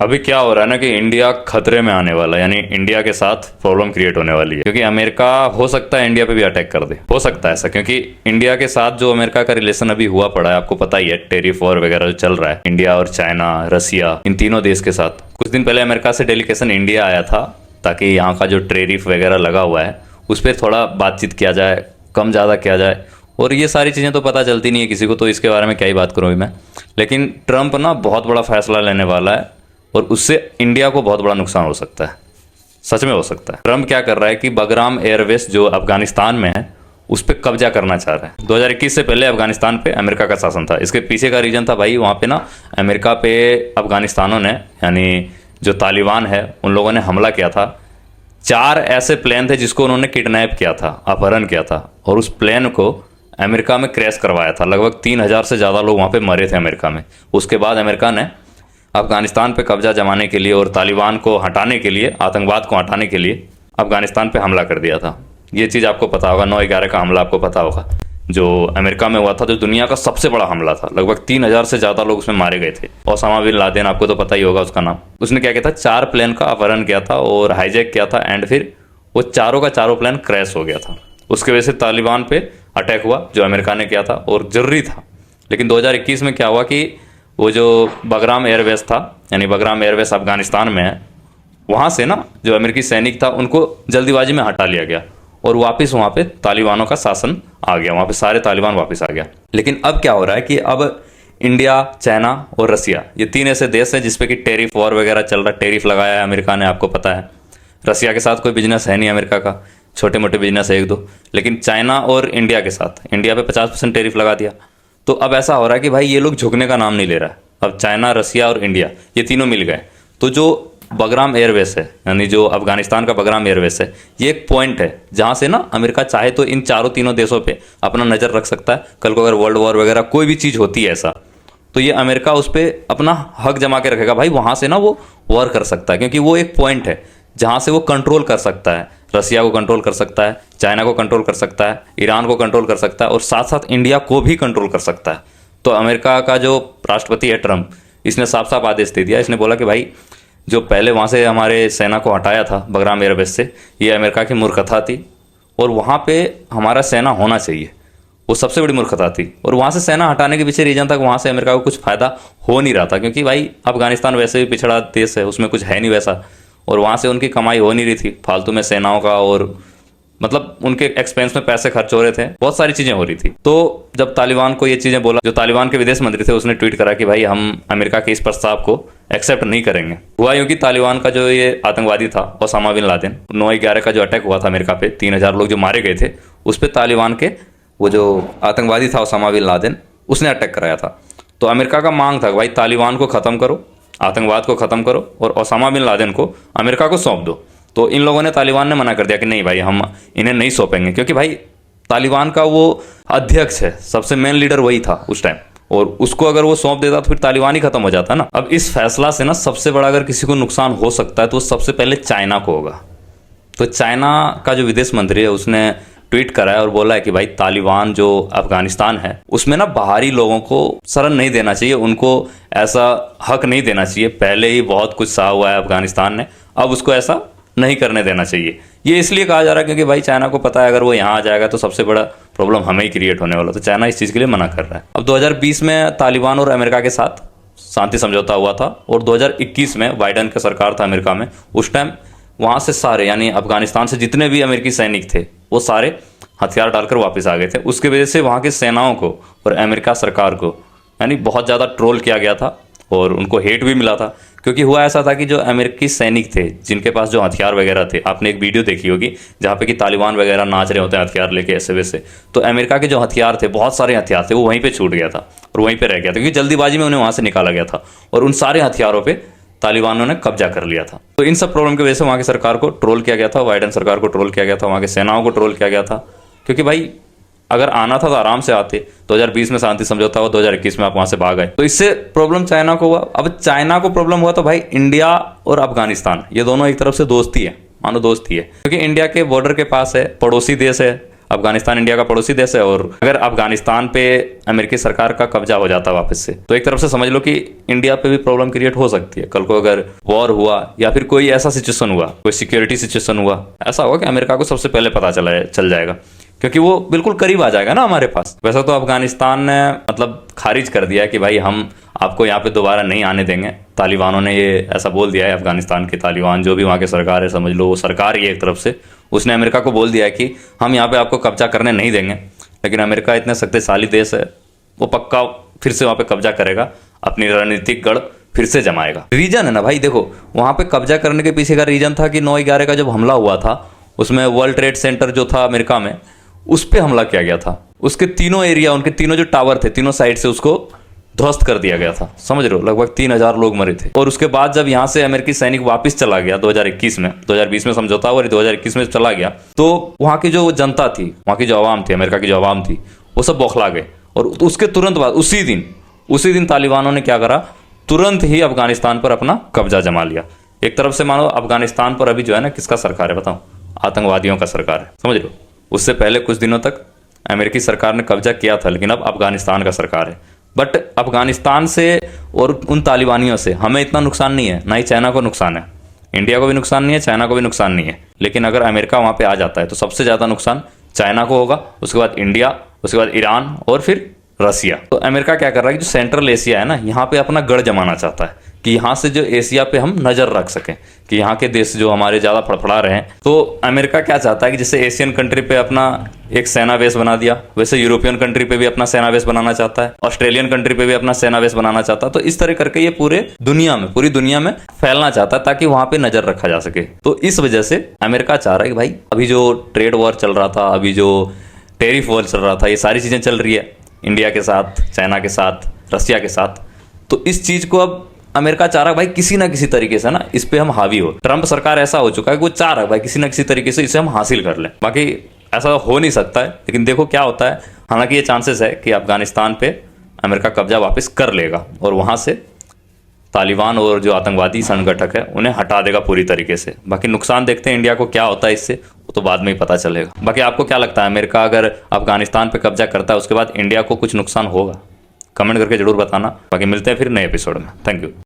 अभी क्या हो रहा है ना कि इंडिया खतरे में आने वाला है, यानी इंडिया के साथ प्रॉब्लम क्रिएट होने वाली है, क्योंकि अमेरिका हो सकता है इंडिया पे भी अटैक कर दे। हो सकता है ऐसा, क्योंकि इंडिया के साथ जो अमेरिका का रिलेशन अभी हुआ पड़ा है, आपको पता ही है, टेरिफ वॉर वगैरह जो चल रहा है इंडिया और चाइना, रसिया, इन तीनों देश के साथ। कुछ दिन पहले अमेरिका से डेलीगेशन इंडिया आया था ताकि यहाँ का जो टेरिफ वगैरह लगा हुआ है उस पर थोड़ा बातचीत किया जाए, कम ज़्यादा किया जाए। और ये सारी चीज़ें तो पता चलती नहीं है किसी को, तो इसके बारे में क्या ही बात करूँ मैं। लेकिन ट्रंप ना बहुत बड़ा फैसला लेने वाला है और उससे इंडिया को बहुत बड़ा नुकसान हो सकता है, सच में हो सकता है। ट्रंप क्या कर रहा है कि बगराम एयरवेस जो अफगानिस्तान में है उस पर कब्जा करना चाह रहा है। 2021 से पहले अफगानिस्तान पे अमेरिका का शासन था। इसके पीछे का रीजन था भाई, वहाँ पे ना अमेरिका पे अफगानिस्तानों ने, यानी जो तालिबान है उन लोगों ने हमला किया था। 4 ऐसे प्लेन थे जिसको उन्होंने किडनैप किया था, अपहरण किया था, और उस प्लेन को अमेरिका में क्रैश करवाया था। लगभग 3000 से ज़्यादा लोग वहाँ पे मरे थे अमेरिका में। उसके बाद अमेरिका ने अफगानिस्तान पे कब्जा जमाने के लिए और तालिबान को हटाने के लिए, आतंकवाद को हटाने के लिए अफगानिस्तान पे हमला कर दिया था। ये चीज़ आपको पता होगा, 9/11 का हमला आपको पता होगा, जो अमेरिका में हुआ था, जो दुनिया का सबसे बड़ा हमला था। लगभग 3000 से ज़्यादा लोग उसमें मारे गए थे। ओसामा बिन लादेन, आपको तो पता ही होगा उसका नाम। उसने क्या किया था, 4 प्लेन का अपहरण किया था और हाईजैक किया था, एंड फिर वो चारों का चारों प्लेन क्रैश हो गया था। उसके वजह से तालिबान पे अटैक हुआ जो अमेरिका ने किया था, और जरूरी था। लेकिन 2021 में क्या हुआ कि वो जो बगराम एयरवेस था, यानी बगराम एयरवेस अफगानिस्तान में है, वहाँ से ना जो अमेरिकी सैनिक था उनको जल्दीबाजी में हटा लिया गया और वापस वहाँ पे तालिबानों का शासन आ गया। वहाँ पे सारे तालिबान वापस आ गया। लेकिन अब क्या हो रहा है कि अब इंडिया, चाइना और रसिया, ये 3 ऐसे देश हैं जिसपे कि टेरिफ वॉर वगैरह चल रहा है। टेरिफ लगाया है अमेरिका ने, आपको पता है। रसिया के साथ कोई बिजनेस है नहीं अमेरिका का, छोटे मोटे बिजनेस है 1-2। लेकिन चाइना और इंडिया के साथ, इंडिया पे 50% टेरिफ लगा दिया। तो अब ऐसा हो रहा है कि भाई ये लोग झुकने का नाम नहीं ले रहा है। अब चाइना, रसिया और इंडिया, ये तीनों मिल गए। तो जो बगराम एयरवेस है, यानी जो अफगानिस्तान का बगराम एयरवेस है, ये एक पॉइंट है जहां से ना अमेरिका चाहे तो इन तीनों देशों पे अपना नज़र रख सकता है। कल को अगर वर्ल्ड वॉर वगैरह कोई भी चीज़ होती है ऐसा, तो ये अमेरिका उस पर अपना हक जमा के रखेगा। भाई वहां से ना वो वॉर कर सकता है, क्योंकि वो एक पॉइंट है जहां से वो कंट्रोल कर सकता है। रसिया को कंट्रोल कर सकता है, चाइना को कंट्रोल कर सकता है, ईरान को कंट्रोल कर सकता है, और साथ साथ इंडिया को भी कंट्रोल कर सकता है। तो अमेरिका का जो राष्ट्रपति है ट्रंप, इसने साफ साफ आदेश दे दिया। इसने बोला कि भाई जो पहले वहाँ से हमारे सेना को हटाया था बगराम एयरबेस से, ये अमेरिका की मूर्खता थी और वहाँ पे हमारा सेना होना चाहिए, वो सबसे बड़ी मूर्खता थी। और वहाँ से सेना हटाने के पीछे रीजन था कि वहाँ से अमेरिका को कुछ फ़ायदा हो नहीं रहा था, क्योंकि भाई अफगानिस्तान वैसे भी पिछड़ा देश है, उसमें कुछ है नहीं वैसा, और वहाँ से उनकी कमाई हो नहीं रही थी फालतू में सेनाओं का, और मतलब उनके एक्सपेंस में पैसे खर्च हो रहे थे, बहुत सारी चीज़ें हो रही थी। तो जब तालिबान को ये चीज़ें बोला, जो तालिबान के विदेश मंत्री थे उसने ट्वीट करा कि भाई हम अमेरिका के इस प्रस्ताव को एक्सेप्ट नहीं करेंगे। हुआ यूँ कि तालिबान का जो ये आतंकवादी था ओसामा बिन लादेन, 9/11 का जो अटैक हुआ था अमेरिका पे, 3000 लोग जो मारे गए थे, उस पर तालिबान के वो जो आतंकवादी था ओसामा बिन लादेन, उसने अटैक कराया था। तो अमेरिका का मांग था कि भाई तालिबान को ख़त्म करो, आतंकवाद को ख़त्म करो, और ओसामा बिन लादेन को अमेरिका को सौंप दो। तो इन लोगों ने, तालिबान ने मना कर दिया कि नहीं भाई हम इन्हें नहीं सौंपेंगे, क्योंकि भाई तालिबान का वो अध्यक्ष है, सबसे मेन लीडर वही था उस टाइम, और उसको अगर वो सौंप देता तो फिर तालिबान ही खत्म हो जाता ना। अब इस फैसला से ना सबसे बड़ा अगर किसी को नुकसान हो सकता है तो सबसे पहले चाइना को होगा। तो चाइना का जो विदेश मंत्री है उसने ट्वीट करा है और बोला है कि भाई तालिबान जो अफगानिस्तान है उसमें ना बाहरी लोगों को शरण नहीं देना चाहिए, उनको ऐसा हक नहीं देना चाहिए। पहले ही बहुत कुछ सहा हुआ है अफगानिस्तान ने, अब उसको ऐसा नहीं करने देना चाहिए। ये इसलिए कहा जा रहा है क्योंकि भाई चाइना को पता है अगर वो यहाँ आ जाएगा तो सबसे बड़ा प्रॉब्लम हमें ही क्रिएट होने वाला, तो चाइना इस चीज़ के लिए मना कर रहा है। अब 2020 में तालिबान और अमेरिका के साथ शांति समझौता हुआ था, और 2021 में बाइडन का सरकार था अमेरिका में, उस टाइम वहाँ से सारे, यानी अफगानिस्तान से जितने भी अमेरिकी सैनिक थे वो सारे हथियार डालकर वापस आ गए थे। उसकी वजह से वहाँ के सेनाओं को और अमेरिका सरकार को यानी बहुत ज़्यादा ट्रोल किया गया था और उनको हेट भी मिला था। क्योंकि हुआ ऐसा था कि जो अमेरिकी सैनिक थे जिनके पास जो हथियार वगैरह थे, आपने एक वीडियो देखी होगी जहाँ पे कि तालिबान वगैरह नाच रहे होते हैं हथियार लेके ऐसे वैसे, तो अमेरिका के जो हथियार थे, बहुत सारे हथियार थे, वो वहीं पे छूट गया था और वहीं पे रह गया था, क्योंकि जल्दीबाजी में उन्हें वहाँ से निकाला गया था और उन सारे हथियारों पर तालिबानों ने कब्जा कर लिया था। तो इन सब प्रॉब्लम की वजह से वहाँ की सरकार को ट्रोल किया गया था, बाइडन सरकार को ट्रोल किया गया था, वहाँ के सेनाओं को ट्रोल किया गया था। क्योंकि भाई अगर आना था तो आराम से आते, 2020 में शांति समझौता हुआ, 2021 में आप वहां से भाग गए, तो इससे प्रॉब्लम चाइना को हुआ। अब चाइना को प्रॉब्लम हुआ तो भाई इंडिया और अफगानिस्तान ये दोनों एक तरफ से दोस्ती है, मानो दोस्ती है, क्योंकि इंडिया के बॉर्डर के पास है, पड़ोसी देश है अफगानिस्तान इंडिया का पड़ोसी देश है, और अगर अफगानिस्तान पे अमेरिकी सरकार का कब्जा हो जाता वापस से, तो एक तरफ से समझ लो कि इंडिया पे भी प्रॉब्लम क्रिएट हो सकती है। कल को अगर वॉर हुआ या फिर कोई ऐसा सिचुएशन हुआ, कोई सिक्योरिटी सिचुएशन हुआ, ऐसा होगा कि अमेरिका को सबसे पहले पता चल जाएगा, क्योंकि वो बिल्कुल करीब आ जाएगा ना हमारे पास। वैसा तो अफगानिस्तान ने मतलब खारिज कर दिया कि भाई हम आपको यहाँ पे दोबारा नहीं आने देंगे। तालिबानों ने ये ऐसा बोल दिया है, अफगानिस्तान के तालिबान जो भी वहाँ की सरकार है, समझ लो वो सरकार ही एक तरफ से, उसने अमेरिका को बोल दिया है कि हम यहाँ पे आपको कब्जा करने नहीं देंगे। लेकिन अमेरिका इतने शक्तिशाली देश है, वो पक्का फिर से वहाँ पे कब्जा करेगा, अपनी रणनीतिक गढ़ फिर से जमाएगा। रीजन है ना भाई, देखो वहाँ पे कब्जा करने के पीछे का रीजन था कि 9/11 का जब हमला हुआ था, उसमें वर्ल्ड ट्रेड सेंटर जो था अमेरिका में, उस पर हमला किया गया था। उसके तीनों एरिया, उनके तीनों जो टावर थे, तीनों साइड से उसको ध्वस्त कर दिया गया था, समझ रहे हो। लगभग 3000 लोग मरे थे। और उसके बाद जब यहाँ से अमेरिकी सैनिक वापस चला गया 2021 में, 2020 में समझौता हुआ, 2021 में चला गया, तो वहाँ की जो जनता थी, वहाँ की जो आवाम थी, अमेरिका की जो आवाम थी, वो सब बौखला गए। और उसके तुरंत बाद उसी दिन तालिबानों ने क्या करा, तुरंत ही अफगानिस्तान पर अपना कब्जा जमा लिया। एक तरफ से मानो अफगानिस्तान पर अभी जो है ना, किसका सरकार है बताओ, आतंकवादियों का सरकार है, समझ लो। उससे पहले कुछ दिनों तक अमेरिकी सरकार ने कब्जा किया था, लेकिन अब अफगानिस्तान का सरकार है। बट अफगानिस्तान से और उन तालिबानियों से हमें इतना नुकसान नहीं है, ना ही चाइना को नुकसान है, इंडिया को भी नुकसान नहीं है, चाइना को भी नुकसान नहीं है। लेकिन अगर अमेरिका वहाँ पे आ जाता है तो सबसे ज़्यादा नुकसान चाइना को होगा, उसके बाद इंडिया, उसके बाद ईरान और फिर रसिया। तो अमेरिका क्या कर रहा है कि जो सेंट्रल एशिया है ना, यहाँ पे अपना गढ़ जमाना चाहता है कि यहाँ से जो एशिया पे हम नजर रख सकें कि यहाँ के देश जो हमारे ज़्यादा फड़फड़ा रहे हैं। तो अमेरिका क्या चाहता है कि जैसे एशियन कंट्री पे अपना एक सेना बेस बना दिया, वैसे यूरोपियन कंट्री पे भी अपना सेना बेस बनाना चाहता है, ऑस्ट्रेलियन कंट्री पे भी अपना सेना बेस बनाना चाहता है। तो इस तरह करके ये पूरी दुनिया में फैलना चाहता है ताकि वहां पे नजर रखा जा सके। तो इस वजह से अमेरिका चाह रहा है कि भाई अभी जो ट्रेड वॉर चल रहा था, अभी जो टेरिफ वॉर चल रहा था, ये सारी चीजें चल रही है इंडिया के साथ, चाइना के साथ, रसिया के साथ। तो इस चीज को अब अमेरिका चाह रहा है भाई किसी ना किसी तरीके से ना इस पे हम हावी हो। ट्रंप सरकार ऐसा हो चुका है कि वो चाह रहा है भाई किसी ना किसी तरीके से इसे हम हासिल कर लें। बाकी ऐसा हो नहीं सकता है, लेकिन देखो क्या होता है। हालांकि ये चांसेस है कि अफगानिस्तान पे अमेरिका कब्जा वापस कर लेगा और वहां से तालिबान और जो आतंकवादी संगठक है उन्हें हटा देगा पूरी तरीके से। बाकी नुकसान देखते हैं इंडिया को क्या होता है इससे, वो तो बाद में ही पता चलेगा। बाकी आपको क्या लगता है, अमेरिका अगर अफगानिस्तान पे कब्जा करता है उसके बाद इंडिया को कुछ नुकसान होगा? कमेंट करके जरूर बताना। बाकी मिलते हैं फिर नए एपिसोड में। Thank you.